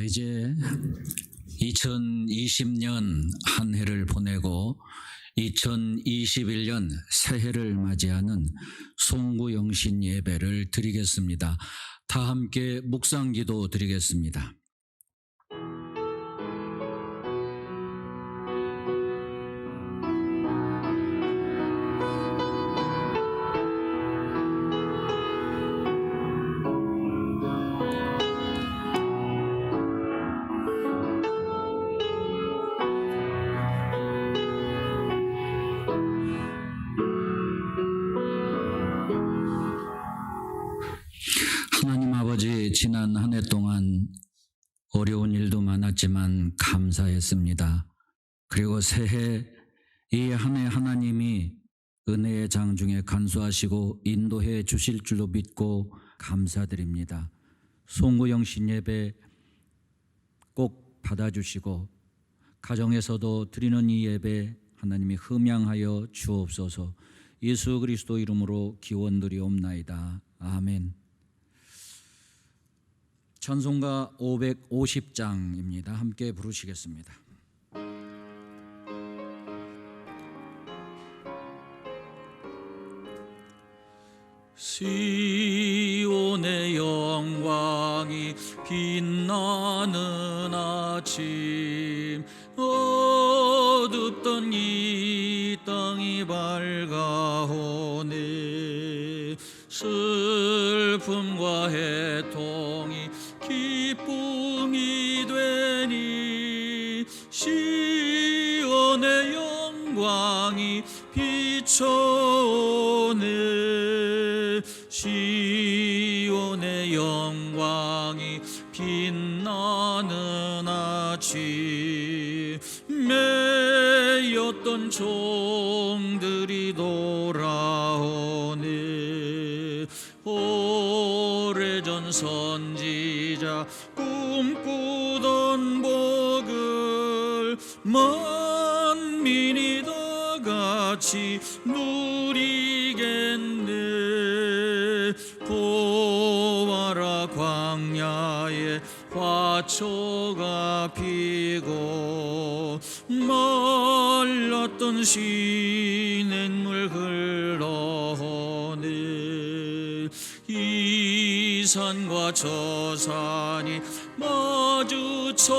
이제 2020년 한 해를 보내고 2021년 새해를 맞이하는 송구영신 예배를 드리겠습니다. 다 함께 묵상기도 드리겠습니다. 하나님 아버지, 지난 한 해 동안 어려운 일도 많았지만 감사했습니다. 그리고 새해 이 한 해 하나님이 은혜의 장중에 간수하시고 인도해 주실 줄로 믿고 감사드립니다. 송구영신 예배 꼭 받아주시고 가정에서도 드리는 이 예배 하나님이 흠양하여 주옵소서. 예수 그리스도 이름으로 기원드리옵나이다. 아멘. 찬송가 550장입니다. 함께 부르시겠습니다. 시온의 영광이 빛나는 아침, 어둡던 이 땅이 밝아오네. 슬픔과 해통이 기쁨이 되니 시온의 영광이 비춰오네. 시온의 영광이 빛나는 아침, 매였던 종들이 돌아오네. 오래전 선지자 꿈꾸던 복을 만민이 다 같이 누리겠네. 보아라, 광야에 화초가 피고 말랐던 시냇물 흘러오네. 이 산과 저 산이 마주쳐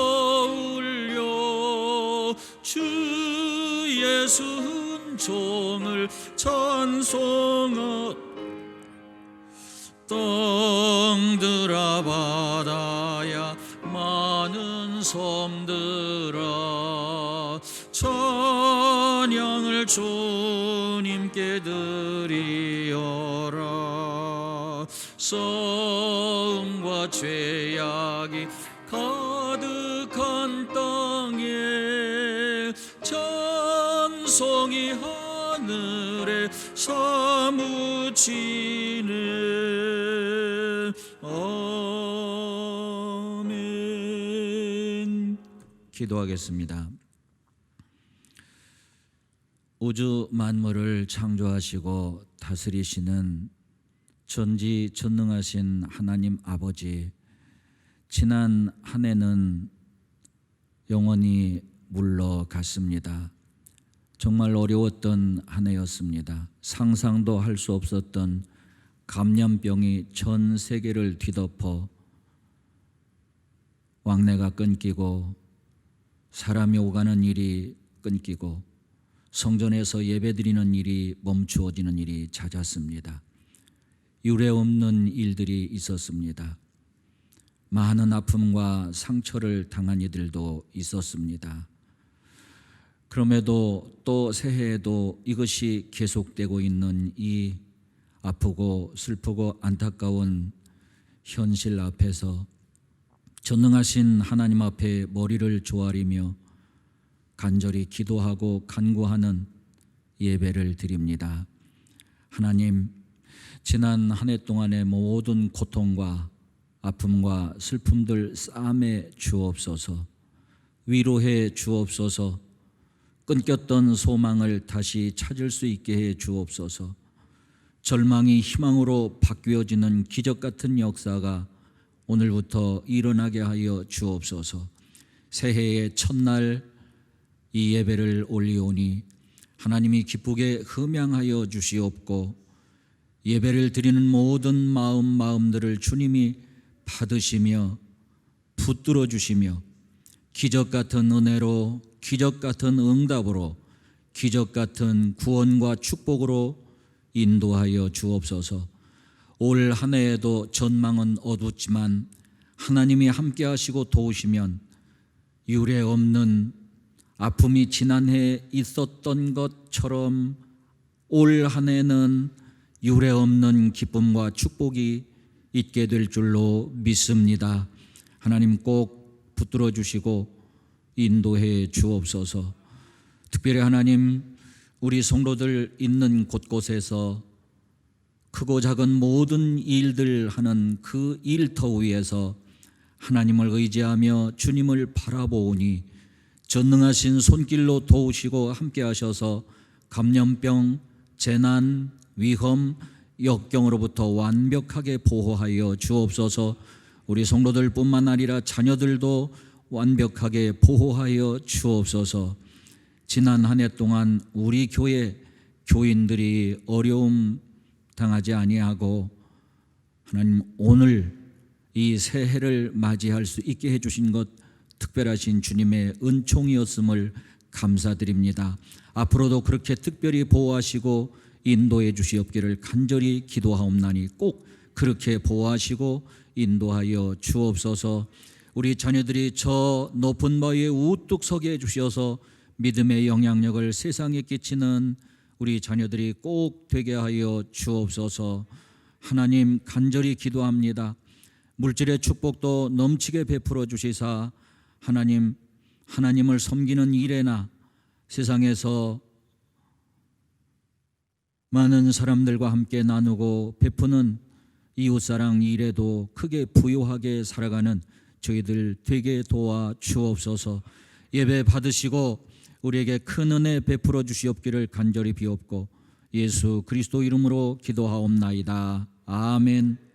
울려 주 예수 은총을 찬송하. 땅들아 바다야 많은 섬들아 찬양을 주님께 드리어라. 싸움과 죄악이 가득한 땅에 찬송이 하늘에 사무치네. 아멘. 기도하겠습니다. 우주 만물을 창조하시고 다스리시는 전지전능하신 하나님 아버지, 지난 한 해는 영원히 물러갔습니다. 정말 어려웠던 한 해였습니다. 상상도 할 수 없었던 감염병이 전 세계를 뒤덮어 왕래가 끊기고 사람이 오가는 일이 끊기고 성전에서 예배드리는 일이 멈추어지는 일이 잦았습니다. 유례 없는 일들이 있었습니다. 많은 아픔과 상처를 당한 이들도 있었습니다. 그럼에도 또 새해에도 이것이 계속되고 있는 이 아프고 슬프고 안타까운 현실 앞에서 전능하신 하나님 앞에 머리를 조아리며 간절히 기도하고 간구하는 예배를 드립니다. 하나님, 지난 한 해 동안의 모든 고통과 아픔과 슬픔들 싸매 주옵소서. 위로해 주옵소서. 끊겼던 소망을 다시 찾을 수 있게 해 주옵소서. 절망이 희망으로 바뀌어지는 기적 같은 역사가 오늘부터 일어나게 하여 주옵소서. 새해의 첫날 이 예배를 올리오니 하나님이 기쁘게 흠양하여 주시옵고 예배를 드리는 모든 마음들을 주님이 받으시며 붙들어 주시며 기적 같은 은혜로, 기적 같은 응답으로, 기적 같은 구원과 축복으로 인도하여 주옵소서. 올 한 해에도 전망은 어둡지만 하나님이 함께 하시고 도우시면 유례 없는 아픔이 지난해 있었던 것처럼 올 한 해는 유례 없는 기쁨과 축복이 있게 될 줄로 믿습니다. 하나님 꼭 붙들어 주시고 인도해 주옵소서. 특별히 하나님, 우리 성도들 있는 곳곳에서 크고 작은 모든 일들 하는 그 일터 위에서 하나님을 의지하며 주님을 바라보오니 전능하신 손길로 도우시고 함께 하셔서 감염병, 재난, 위험, 역경으로부터 완벽하게 보호하여 주옵소서. 우리 성도들뿐만 아니라 자녀들도 완벽하게 보호하여 주옵소서. 지난 한 해 동안 우리 교회 교인들이 어려움 당하지 아니하고 하나님 오늘 이 새해를 맞이할 수 있게 해주신 것 특별하신 주님의 은총이었음을 감사드립니다. 앞으로도 그렇게 특별히 보호하시고 인도해 주시옵기를 간절히 기도하옵나니 꼭 그렇게 보호하시고 인도하여 주옵소서. 우리 자녀들이 저 높은 바위에 우뚝 서게 해주셔서 믿음의 영향력을 세상에 끼치는 우리 자녀들이 꼭 되게 하여 주옵소서. 하나님 간절히 기도합니다. 물질의 축복도 넘치게 베풀어 주시사 하나님을 섬기는 일에나 세상에서 많은 사람들과 함께 나누고 베푸는 이웃사랑 일에도 크게 부유하게 살아가는 저희들 되게 도와 주옵소서. 예배 받으시고 우리에게 큰 은혜 베풀어 주시옵기를 간절히 비옵고 예수 그리스도 이름으로 기도하옵나이다. 아멘.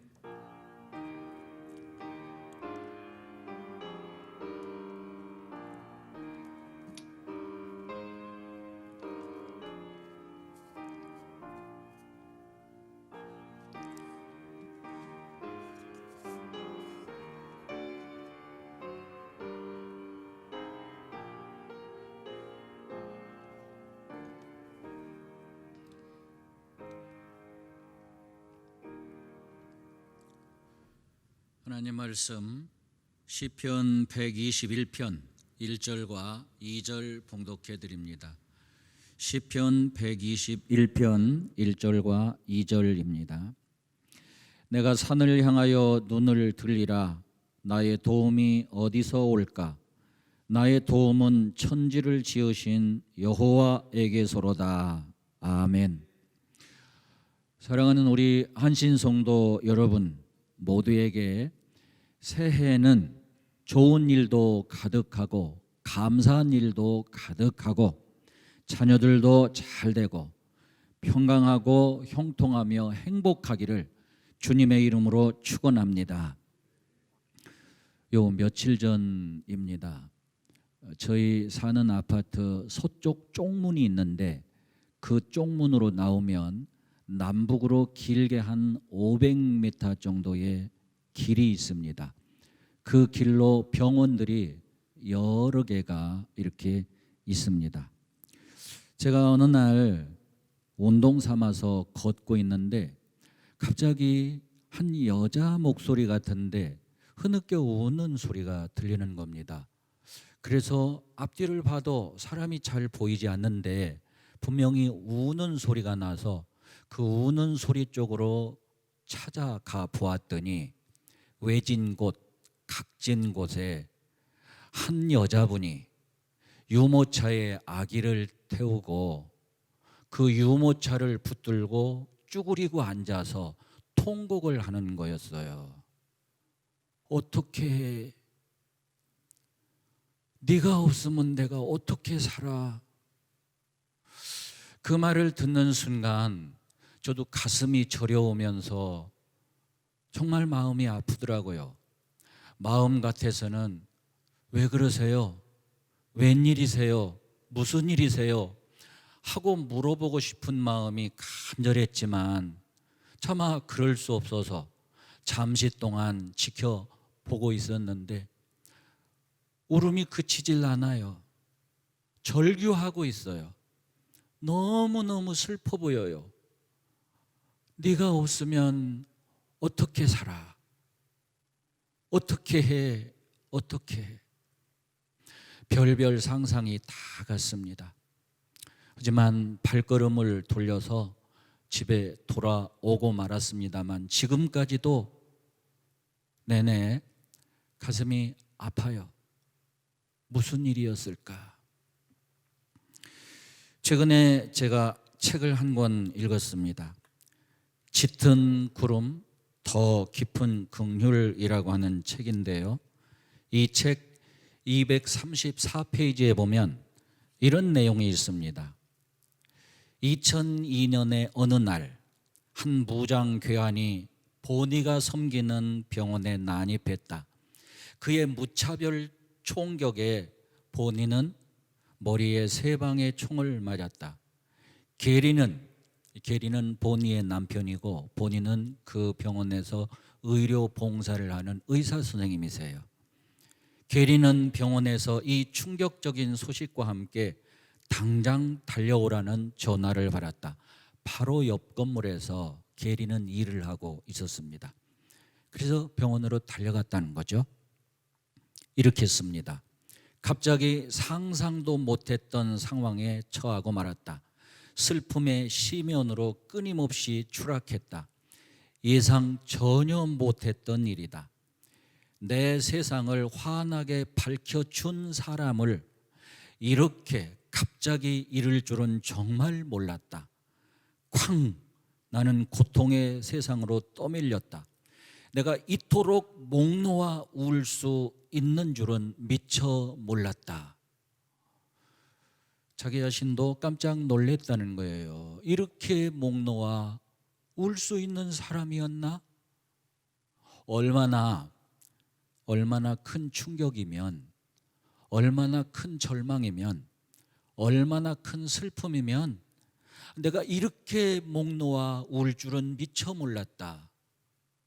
하나님 말씀 시편 121편 1절과 2절 봉독해 드립니다. 시편 121편 1절과 2절입니다. 내가 산을 향하여 눈을 들리라. 나의 도움이 어디서 올까? 나의 도움은 천지를 지으신 여호와에게서로다. 아멘. 사랑하는 우리 한신성도 여러분 모두에게 새해는 좋은 일도 가득하고 감사한 일도 가득하고 자녀들도 잘 되고 평강하고 형통하며 행복하기를 주님의 이름으로 축원합니다. 요 며칠 전입니다. 저희 사는 아파트 서쪽 쪽문이 있는데 그 쪽문으로 나오면 남북으로 길게 한 500m 정도의 길이 있습니다. 그 길로 병원들이 여러 개가 이렇게 있습니다. 제가 어느 날 운동 삼아서 걷고 있는데 갑자기 한 여자 목소리 같은데 흐느껴 우는 소리가 들리는 겁니다. 그래서 앞뒤를 봐도 사람이 잘 보이지 않는데 분명히 우는 소리가 나서 그 우는 소리 쪽으로 찾아가 보았더니 외진 곳, 각진 곳에 한 여자분이 유모차에 아기를 태우고 그 유모차를 붙들고 쭈그리고 앉아서 통곡을 하는 거였어요. 어떻게 네가 없으면 내가 어떻게 살아? 그 말을 듣는 순간 저도 가슴이 저려오면서 정말 마음이 아프더라고요. 마음 같아서는 왜 그러세요? 웬일이세요? 무슨 일이세요? 하고 물어보고 싶은 마음이 간절했지만 차마 그럴 수 없어서 잠시 동안 지켜보고 있었는데 울음이 그치질 않아요. 절규하고 있어요. 너무너무 슬퍼 보여요. 네가 없으면 어떻게 살아? 어떻게 해? 어떻게 해? 별별 상상이 다 갔습니다. 하지만 발걸음을 돌려서 집에 돌아오고 말았습니다만 지금까지도 내내 가슴이 아파요. 무슨 일이었을까? 최근에 제가 책을 한 권 읽었습니다. 짙은 구름, 더 깊은 긍휼이라고 하는 책인데요. 이 책 234페이지에 보면 이런 내용이 있습니다. 2002년의 어느 날 한 무장 괴한이 보니가 섬기는 병원에 난입했다. 그의 무차별 총격에 보니는 머리에 3방의 총을 맞았다. 게리는 보니의 남편이고 보니는 그 병원에서 의료 봉사를 하는 의사 선생님이세요. 게리는 병원에서 이 충격적인 소식과 함께 당장 달려오라는 전화를 받았다. 바로 옆 건물에서 게리는 일을 하고 있었습니다. 그래서 병원으로 달려갔다는 거죠. 이렇게 씁니다. 갑자기 상상도 못했던 상황에 처하고 말았다. 슬픔의 심연으로 끊임없이 추락했다. 예상 전혀 못했던 일이다. 내 세상을 환하게 밝혀준 사람을 이렇게 갑자기 잃을 줄은 정말 몰랐다. 쾅! 나는 고통의 세상으로 떠밀렸다. 내가 이토록 목 놓아 울 수 있는 줄은 미처 몰랐다. 자기 자신도 깜짝 놀랐다는 거예요. 이렇게 목 놓아 울 수 있는 사람이었나? 얼마나 큰 충격이면, 얼마나 큰 절망이면, 얼마나 큰 슬픔이면 내가 이렇게 목 놓아 울 줄은 미처 몰랐다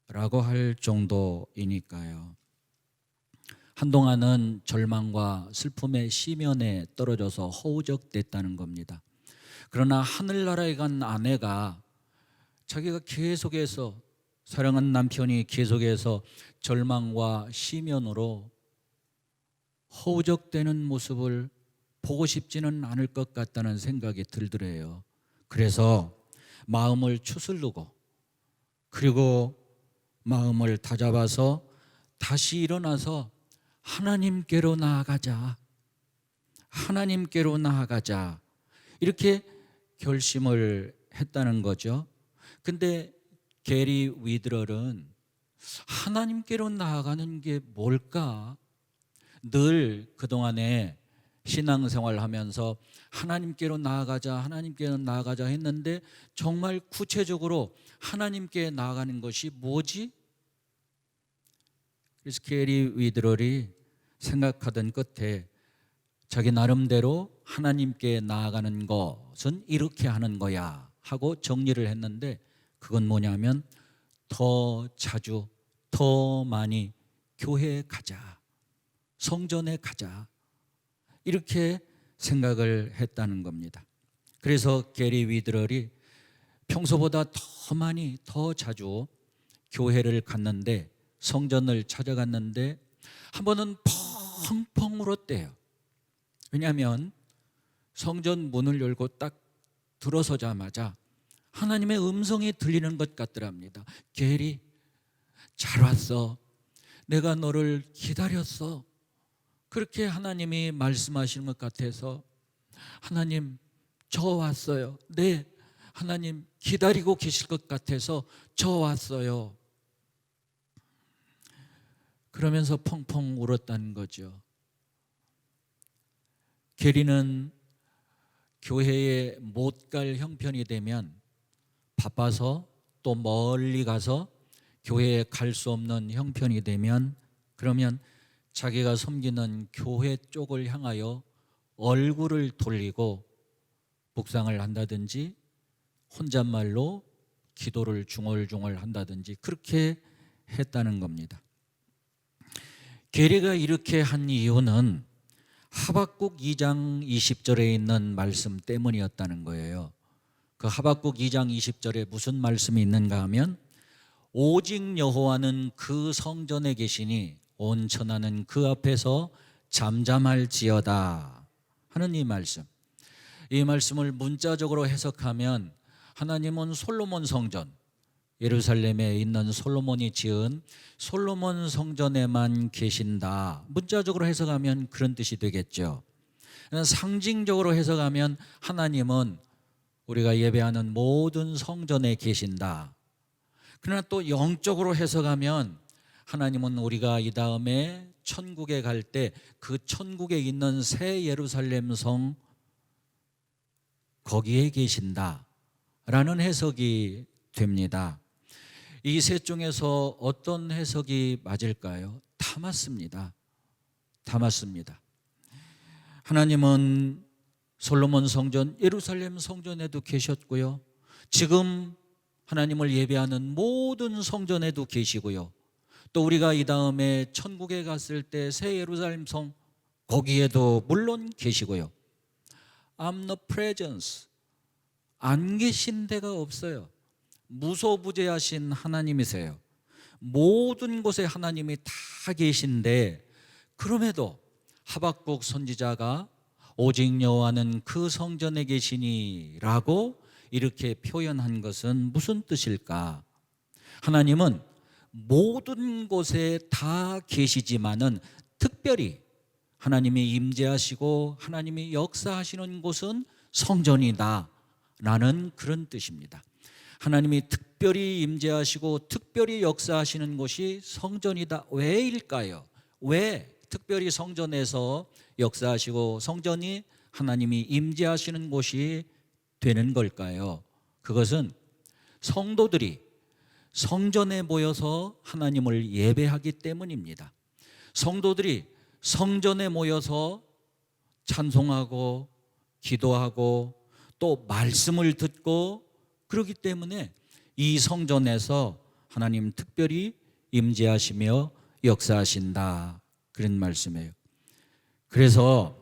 라고 할 정도이니까요. 한동안은 절망과 슬픔의 심연에 떨어져서 허우적댔다는 겁니다. 그러나 하늘나라에 간 아내가 자기가 계속해서 사랑하는 남편이 계속해서 절망과 심연으로 허우적대는 모습을 보고 싶지는 않을 것 같다는 생각이 들더래요. 그래서 마음을 추스르고 그리고 마음을 다잡아서 다시 일어나서 하나님께로 나아가자. 하나님께로 나아가자. 이렇게 결심을 했다는 거죠. 근데 게리 위드럴은 하나님께로 나아가는 게 뭘까? 늘 그동안에 신앙생활을 하면서 하나님께로 나아가자 했는데 정말 구체적으로 하나님께 나아가는 것이 뭐지? 그래서 게리 위드럴이 생각하던 끝에 자기 나름대로 하나님께 나아가는 것은 이렇게 하는 거야 하고 정리를 했는데 그건 뭐냐면 더 자주 더 많이 교회에 가자, 성전에 가자, 이렇게 생각을 했다는 겁니다. 그래서 게리 위드럴이 평소보다 더 많이 더 자주 교회를 갔는데, 성전을 찾아갔는데 한 번은 펑펑 울었대요. 왜냐하면 성전 문을 열고 딱 들어서자마자 하나님의 음성이 들리는 것 같더랍니다. 게리, 잘 왔어. 내가 너를 기다렸어. 그렇게 하나님이 말씀하시는 것 같아서 하나님, 저 왔어요. 네, 하나님 기다리고 계실 것 같아서 저 왔어요. 그러면서 펑펑 울었다는 거죠. 게리는 교회에 못 갈 형편이 되면 바빠서 또 멀리 가서 교회에 갈 수 없는 형편이 되면 그러면 자기가 섬기는 교회 쪽을 향하여 얼굴을 돌리고 묵상을 한다든지 혼잣말로 기도를 중얼중얼 한다든지 그렇게 했다는 겁니다. 게리가 이렇게 한 이유는 하박국 2장 20절에 있는 말씀 때문이었다는 거예요. 그 하박국 2장 20절에 무슨 말씀이 있는가 하면 오직 여호와는 그 성전에 계시니 온 천하는 그 앞에서 잠잠할지어다 하는 이 말씀. 이 말씀을 문자적으로 해석하면 하나님은 솔로몬 성전, 예루살렘에 있는 솔로몬이 지은 솔로몬 성전에만 계신다. 문자적으로 해석하면 그런 뜻이 되겠죠. 상징적으로 해석하면 하나님은 우리가 예배하는 모든 성전에 계신다. 그러나 또 영적으로 해석하면 하나님은 우리가 이 다음에 천국에 갈 때 그 천국에 있는 새 예루살렘 성 거기에 계신다라는 해석이 됩니다. 이 셋 중에서 어떤 해석이 맞을까요? 다 맞습니다. 다 맞습니다. 하나님은 솔로몬 성전, 예루살렘 성전에도 계셨고요. 지금 하나님을 예배하는 모든 성전에도 계시고요. 또 우리가 이 다음에 천국에 갔을 때 새 예루살렘 성 거기에도 물론 계시고요. omnipresence, 안 계신 데가 없어요. 무소부재하신 하나님이세요. 모든 곳에 하나님이 다 계신데 그럼에도 하박국 선지자가 오직 여호와는 그 성전에 계시니 라고 이렇게 표현한 것은 무슨 뜻일까? 하나님은 모든 곳에 다 계시지만은 특별히 하나님이 임재하시고 하나님이 역사하시는 곳은 성전이다 라는 그런 뜻입니다. 하나님이 특별히 임재하시고 특별히 역사하시는 곳이 성전이다. 왜일까요? 왜 특별히 성전에서 역사하시고 성전이 하나님이 임재하시는 곳이 되는 걸까요? 그것은 성도들이 성전에 모여서 하나님을 예배하기 때문입니다. 성도들이 성전에 모여서 찬송하고 기도하고 또 말씀을 듣고 그렇기 때문에 이 성전에서 하나님 특별히 임재하시며 역사하신다 그런 말씀이에요. 그래서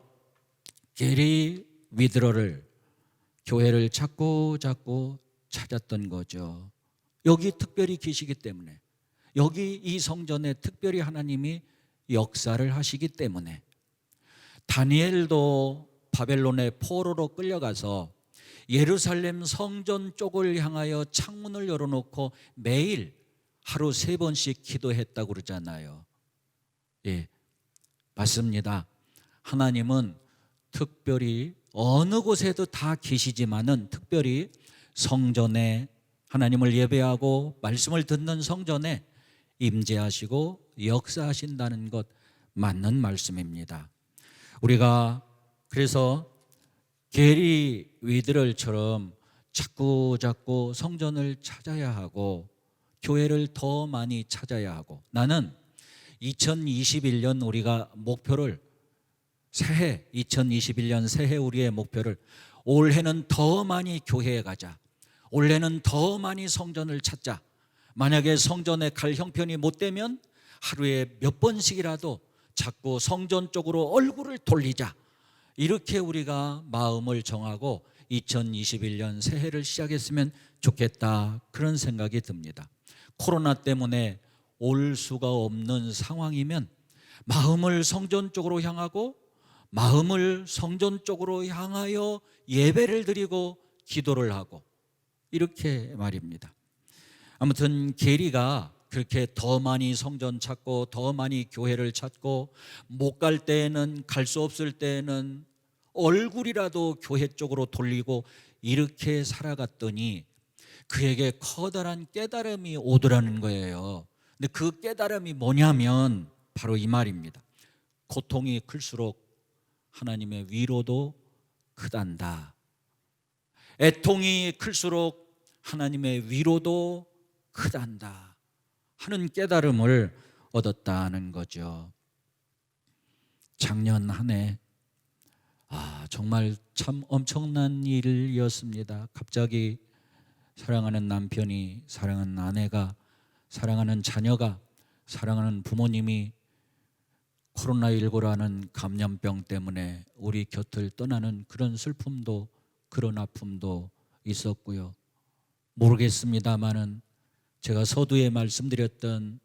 게리 위드러를 교회를 자꾸 찾았던 거죠. 여기 특별히 계시기 때문에, 여기 이 성전에 특별히 하나님이 역사를 하시기 때문에. 다니엘도 바벨론의 포로로 끌려가서 예루살렘 성전 쪽을 향하여 창문을 열어놓고 매일 하루 3번씩 기도했다고 그러잖아요. 예, 맞습니다. 하나님은 특별히 어느 곳에도 다 계시지만은 특별히 성전에 하나님을 예배하고 말씀을 듣는 성전에 임재하시고 역사하신다는 것 맞는 말씀입니다. 우리가 그래서 게리 위드럴처럼 자꾸 성전을 찾아야 하고 교회를 더 많이 찾아야 하고, 나는 2021년 우리가 목표를 새해 2021년 새해 우리의 목표를 올해는 더 많이 교회에 가자, 올해는 더 많이 성전을 찾자, 만약에 성전에 갈 형편이 못 되면 하루에 몇 번씩이라도 자꾸 성전 쪽으로 얼굴을 돌리자, 이렇게 우리가 마음을 정하고 2021년 새해를 시작했으면 좋겠다 그런 생각이 듭니다. 코로나 때문에 올 수가 없는 상황이면 마음을 성전 쪽으로 향하고 마음을 성전 쪽으로 향하여 예배를 드리고 기도를 하고 이렇게 말입니다. 아무튼 게리가 그렇게 더 많이 성전 찾고 더 많이 교회를 찾고 못 갈 때에는, 갈 수 없을 때에는 얼굴이라도 교회 쪽으로 돌리고 이렇게 살아갔더니 그에게 커다란 깨달음이 오더라는 거예요. 근데 그 깨달음이 뭐냐면 바로 이 말입니다. 고통이 클수록 하나님의 위로도 크단다. 애통이 클수록 하나님의 위로도 크단다 하는 깨달음을 얻었다는 거죠. 작년 한 해 정말 참 엄청난 일이었습니다. 갑자기 사랑하는 남편이, 사랑하는 아내가, 사랑하는 자녀가, 사랑하는 부모님이 코로나19라는 감염병 때문에 우리 곁을 떠나는 그런 슬픔도, 그런 아픔도 있었고요. 모르겠습니다마는 제가 서두에 말씀드렸던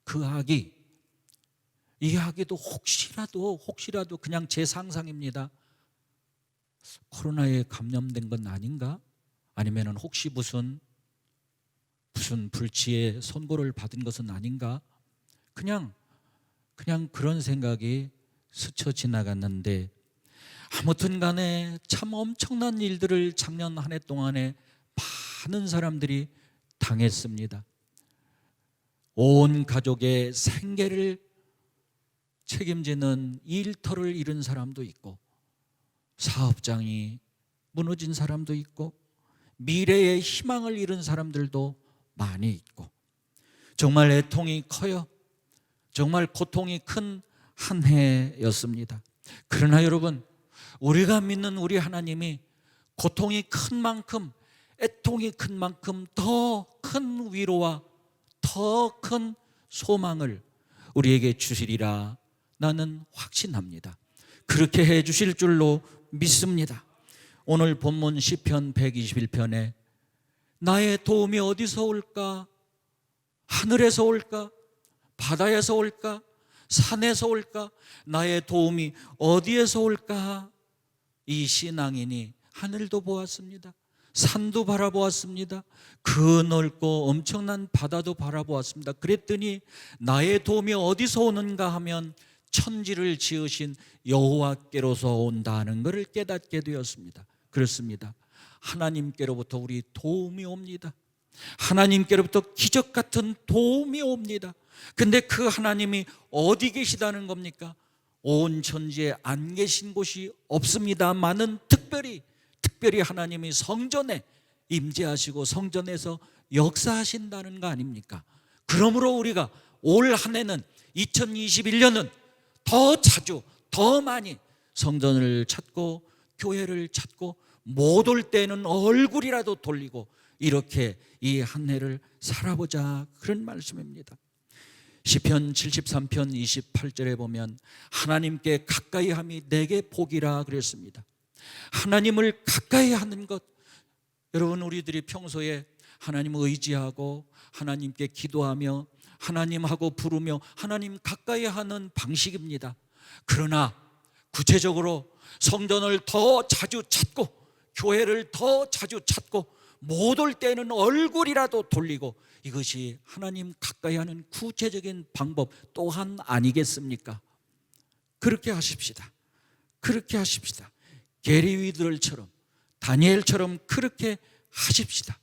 그 아기, 이 아기도 혹시라도 그냥 제 상상입니다. 코로나에 감염된 건 아닌가? 아니면 혹시 무슨 불치의 선고를 받은 것은 아닌가? 그냥 그런 생각이 스쳐 지나갔는데, 아무튼 간에 참 엄청난 일들을 작년 한 해 동안에 많은 사람들이 당했습니다. 온 가족의 생계를 책임지는 일터를 잃은 사람도 있고, 사업장이 무너진 사람도 있고, 미래의 희망을 잃은 사람들도 많이 있고, 정말 애통이 커요. 정말 고통이 큰 한 해였습니다. 그러나 여러분, 우리가 믿는 우리 하나님이 고통이 큰 만큼, 애통이 큰 만큼 더 큰 위로와 더 큰 소망을 우리에게 주시리라 나는 확신합니다. 그렇게 해 주실 줄로 믿습니다. 오늘 본문 시편 121편에 나의 도움이 어디서 올까? 하늘에서 올까? 바다에서 올까? 산에서 올까? 나의 도움이 어디에서 올까? 이 신앙인이 하늘도 보았습니다. 산도 바라보았습니다. 그 넓고 엄청난 바다도 바라보았습니다. 그랬더니 나의 도움이 어디서 오는가 하면 천지를 지으신 여호와께로서 온다는 것을 깨닫게 되었습니다. 그렇습니다. 하나님께로부터 우리 도움이 옵니다. 하나님께로부터 기적 같은 도움이 옵니다. 근데 그 하나님이 어디 계시다는 겁니까? 온 천지에 안 계신 곳이 없습니다만은 특별히 하나님이 성전에 임재하시고 성전에서 역사하신다는 거 아닙니까? 그러므로 우리가 올 한 해는 2021년은 더 자주, 더 많이 성전을 찾고 교회를 찾고 못 올 때는 얼굴이라도 돌리고 이렇게 이 한 해를 살아보자, 그런 말씀입니다. 시편 73편 28절에 보면 하나님께 가까이함이 내게 복이라 그랬습니다. 하나님을 가까이 하는 것, 여러분 우리들이 평소에 하나님을 의지하고 하나님께 기도하며 하나님하고 부르며 하나님 가까이 하는 방식입니다. 그러나 구체적으로 성전을 더 자주 찾고 교회를 더 자주 찾고 못 올 때는 얼굴이라도 돌리고, 이것이 하나님 가까이 하는 구체적인 방법 또한 아니겠습니까? 그렇게 하십시다. 그렇게 하십시다. 게리위들처럼, 다니엘처럼 그렇게 하십시다.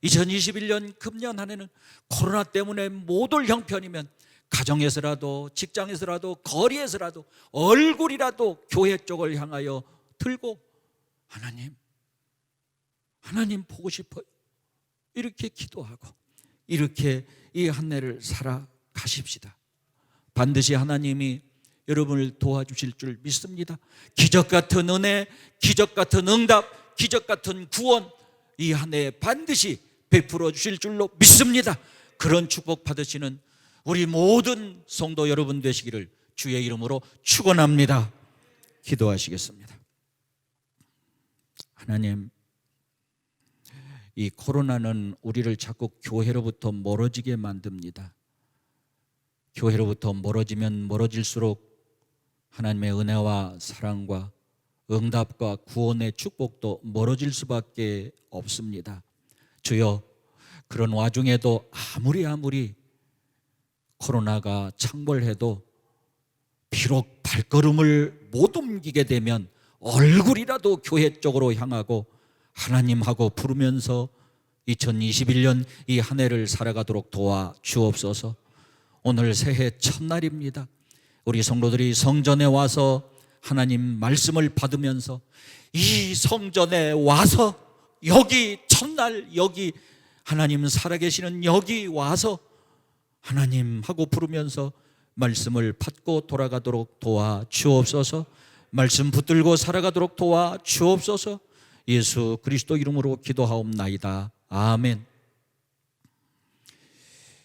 2021년 금년 한 해는 코로나 때문에 못 올 형편이면 가정에서라도 직장에서라도 거리에서라도 얼굴이라도 교회 쪽을 향하여 들고 하나님 보고 싶어요, 이렇게 기도하고 이렇게 이 한 해를 살아가십시다. 반드시 하나님이 여러분을 도와주실 줄 믿습니다. 기적 같은 은혜, 기적 같은 응답, 기적 같은 구원, 이 한 해에 반드시 베풀어 주실 줄로 믿습니다. 그런 축복 받으시는 우리 모든 성도 여러분 되시기를 주의 이름으로 축원합니다. 기도하시겠습니다. 하나님, 이 코로나는 우리를 자꾸 교회로부터 멀어지게 만듭니다. 교회로부터 멀어지면 멀어질수록 하나님의 은혜와 사랑과 응답과 구원의 축복도 멀어질 수밖에 없습니다. 주여, 그런 와중에도 아무리 코로나가 창궐해도 비록 발걸음을 못 옮기게 되면 얼굴이라도 교회 쪽으로 향하고 하나님하고 부르면서 2021년 이 한 해를 살아가도록 도와 주옵소서. 오늘 새해 첫날입니다. 우리 성도들이 성전에 와서 하나님 말씀을 받으면서 이 성전에 와서 여기 첫날, 여기 하나님 살아계시는 여기 와서 하나님 하고 부르면서 말씀을 받고 돌아가도록 도와 주옵소서. 말씀 붙들고 살아가도록 도와 주옵소서. 예수 그리스도 이름으로 기도하옵나이다. 아멘.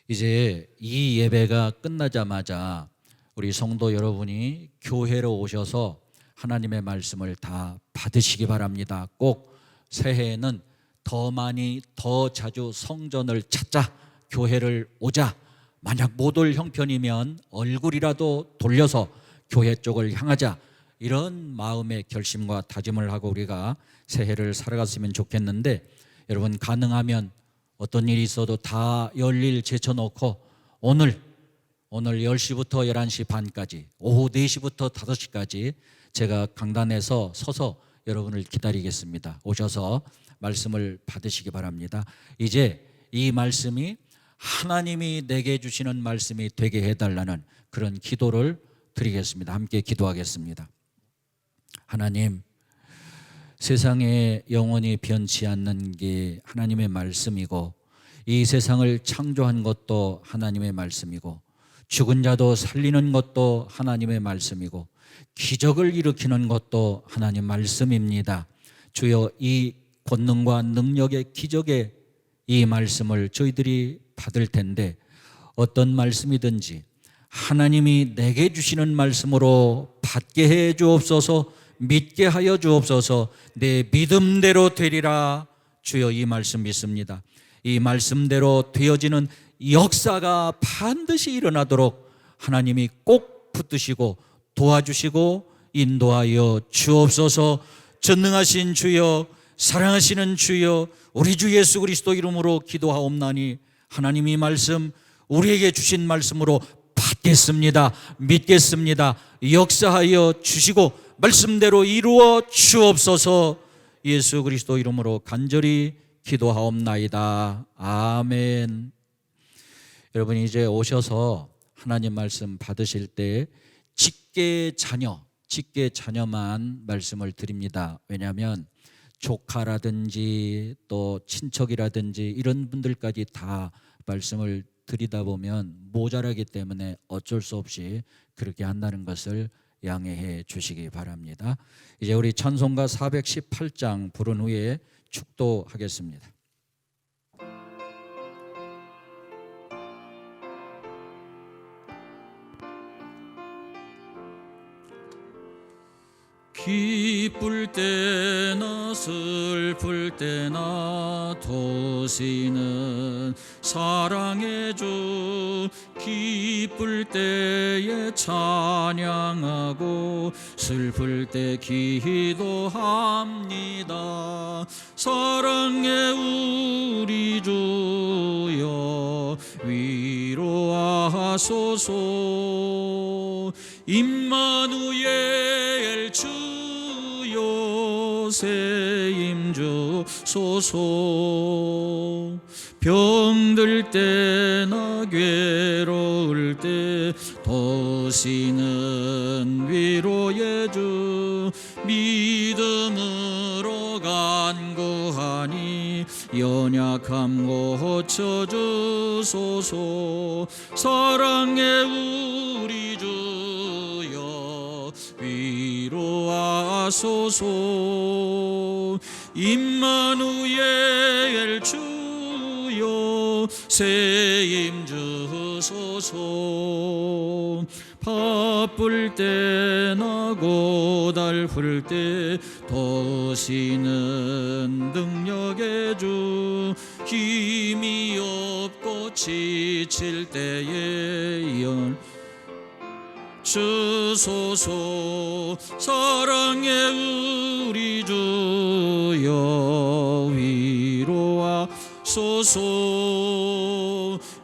이제 이 예배가 끝나자마자 우리 성도 여러분이 교회로 오셔서 하나님의 말씀을 다 받으시기 바랍니다. 꼭 새해에는 더 많이 더 자주 성전을 찾자, 교회를 오자. 만약 못 올 형편이면 얼굴이라도 돌려서 교회 쪽을 향하자, 이런 마음의 결심과 다짐을 하고 우리가 새해를 살아갔으면 좋겠는데, 여러분 가능하면 어떤 일이 있어도 다 열일 제쳐놓고 오늘 10시부터 11시 반까지, 오후 4시부터 5시까지 제가 강단에서 서서 여러분을 기다리겠습니다. 오셔서 말씀을 받으시기 바랍니다. 이제 이 말씀이 하나님이 내게 주시는 말씀이 되게 해달라는 그런 기도를 드리겠습니다. 함께 기도하겠습니다. 하나님, 세상에 영원히 변치 않는 게 하나님의 말씀이고, 이 세상을 창조한 것도 하나님의 말씀이고, 죽은 자도 살리는 것도 하나님의 말씀이고, 기적을 일으키는 것도 하나님 말씀입니다. 주여, 이 권능과 능력의 기적의 이 말씀을 저희들이 받을 텐데, 어떤 말씀이든지 하나님이 내게 주시는 말씀으로 받게 해 주옵소서. 믿게 하여 주옵소서. 내 믿음대로 되리라. 주여, 이 말씀 믿습니다. 이 말씀대로 되어지는 역사가 반드시 일어나도록 하나님이 꼭 붙드시고 도와주시고 인도하여 주옵소서. 전능하신 주여, 사랑하시는 주여, 우리 주 예수 그리스도 이름으로 기도하옵나니 하나님이 말씀, 우리에게 주신 말씀으로 받겠습니다. 믿겠습니다. 역사하여 주시고 말씀대로 이루어 주옵소서. 예수 그리스도 이름으로 간절히 기도하옵나이다. 아멘. 여러분, 이제 오셔서 하나님 말씀 받으실 때 직계 자녀만 말씀을 드립니다. 왜냐하면 조카라든지 또 친척이라든지 이런 분들까지 다 말씀을 드리다 보면 모자라기 때문에 어쩔 수 없이 그렇게 한다는 것을 양해해 주시기 바랍니다. 이제 우리 찬송가 418장 부른 후에 축도하겠습니다. 기쁠 때나 슬플 때나 도시는 사랑의 주. 기쁠 때에 찬양하고 슬플 때 기도합니다. 사랑의 우리 주여 위로하소서. 임마누엘 주여 세임 주소서. 병들 때나 괴로울 때 도시는 위로의 주. 믿음으로 간구하니 연약함 고쳐주소서. 사랑의 우리 주여 위로하소서. 임마누엘 주여 세임 주소서. 바쁠 때나 고달플 때 도시는 능력의 주. 힘이 없고 지칠 때에 연 주소서. 사랑의 우리 주여 위로하소서.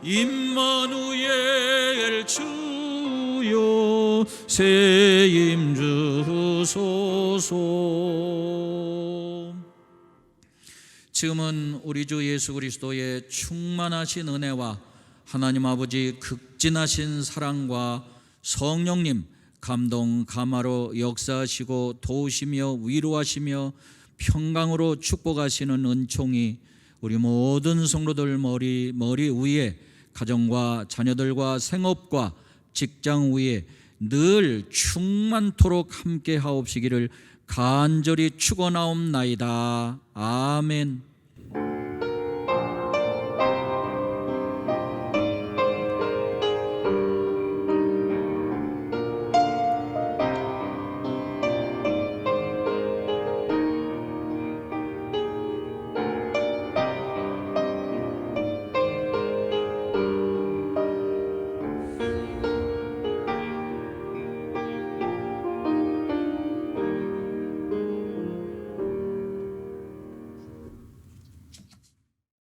임마누엘 주여 세임 주소서. 지금은 우리 주 예수 그리스도의 충만하신 은혜와 하나님 아버지 극진하신 사랑과 성령님 감동 감화로 역사하시고 도우시며 위로하시며 평강으로 축복하시는 은총이 우리 모든 성도들 머리 위에 가정과 자녀들과 생업과 직장 위에 늘 충만토록 함께 하옵시기를 간절히 축원하옵나이다. 아멘.